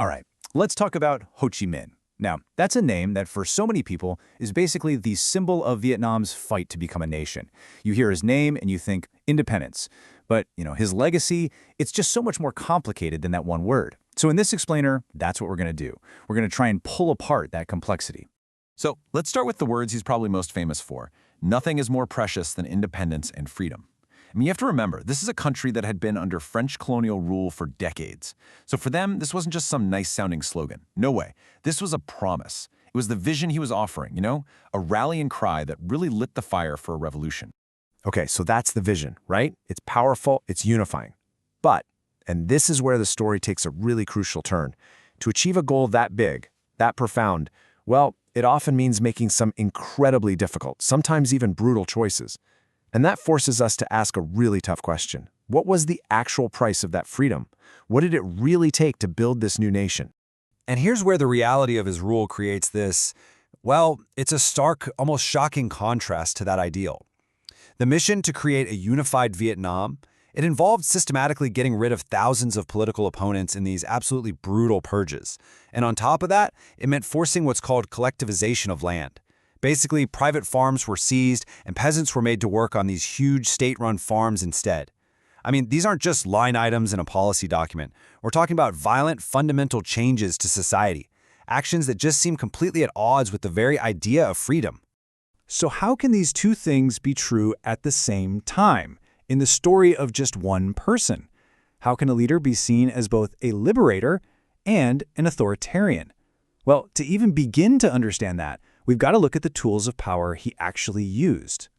All right, let's talk about Ho Chi Minh. Now, that's a name that for so many people is basically the symbol of Vietnam's fight to become a nation. You hear his name and you think independence. But, his legacy, it's just so much more complicated than that one word. So in this explainer, that's what we're going to do. We're going to try and pull apart that complexity. So let's start with the words he's probably most famous for. Nothing is more precious than independence and freedom. I mean, you have to remember, this is a country that had been under French colonial rule for decades. So for them, this wasn't just some nice-sounding slogan. No way. This was a promise. It was the vision he was offering, a rallying cry that really lit the fire for a revolution. Okay, so that's the vision, right? It's powerful, it's unifying. But, and this is where the story takes a really crucial turn, to achieve a goal that big, that profound, well, it often means making some incredibly difficult, sometimes even brutal choices. And that forces us to ask a really tough question. What was the actual price of that freedom? What did it really take to build this new nation? And here's where the reality of his rule creates this, well, it's a stark, almost shocking contrast to that ideal. The mission to create a unified Vietnam, it involved systematically getting rid of thousands of political opponents in these absolutely brutal purges. And on top of that, it meant forcing what's called collectivization of land. Basically, private farms were seized and peasants were made to work on these huge state-run farms instead. I mean, these aren't just line items in a policy document. We're talking about violent, fundamental changes to society, actions that just seem completely at odds with the very idea of freedom. So how can these two things be true at the same time, in the story of just one person? How can a leader be seen as both a liberator and an authoritarian? Well, to even begin to understand that, we've got to look at the tools of power he actually used.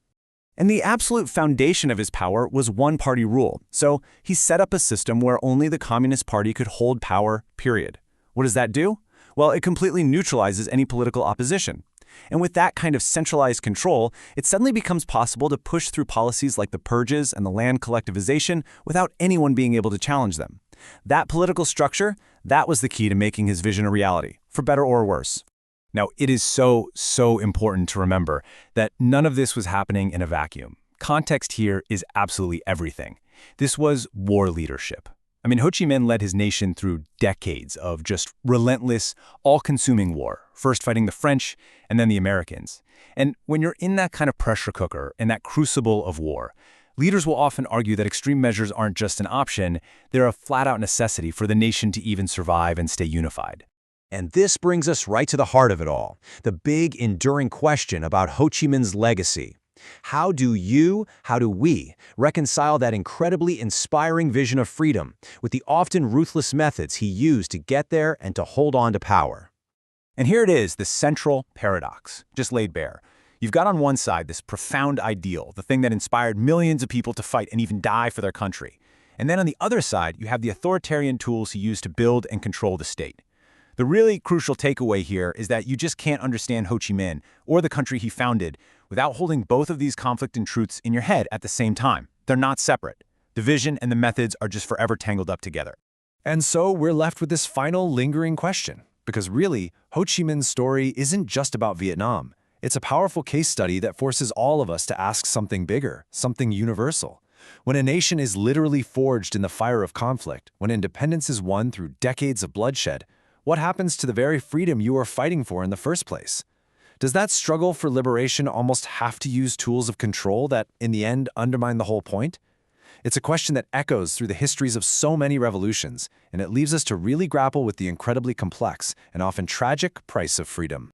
And the absolute foundation of his power was one-party rule. So he set up a system where only the Communist Party could hold power, period. What does that do? Well, it completely neutralizes any political opposition. And with that kind of centralized control, it suddenly becomes possible to push through policies like the purges and the land collectivization without anyone being able to challenge them. That political structure, that was the key to making his vision a reality, for better or worse. Now, it is so important to remember that none of this was happening in a vacuum. Context here is absolutely everything. This was war leadership. I mean, Ho Chi Minh led his nation through decades of just relentless, all-consuming war, first fighting the French and then the Americans. And when you're in that kind of pressure cooker, in that crucible of war, leaders will often argue that extreme measures aren't just an option, they're a flat-out necessity for the nation to even survive and stay unified. And this brings us right to the heart of it all, the big, enduring question about Ho Chi Minh's legacy. How do we reconcile that incredibly inspiring vision of freedom with the often ruthless methods he used to get there and to hold on to power? And here it is, the central paradox, just laid bare. You've got on one side this profound ideal, the thing that inspired millions of people to fight and even die for their country. And then on the other side, you have the authoritarian tools he used to build and control the state. The really crucial takeaway here is that you just can't understand Ho Chi Minh or the country he founded without holding both of these conflicting truths in your head at the same time. They're not separate. The vision and the methods are just forever tangled up together. And so we're left with this final lingering question, because really, Ho Chi Minh's story isn't just about Vietnam. It's a powerful case study that forces all of us to ask something bigger, something universal. When a nation is literally forged in the fire of conflict, when independence is won through decades of bloodshed, what happens to the very freedom you are fighting for in the first place? Does that struggle for liberation almost have to use tools of control that, in the end, undermine the whole point? It's a question that echoes through the histories of so many revolutions, and it leaves us to really grapple with the incredibly complex and often tragic price of freedom.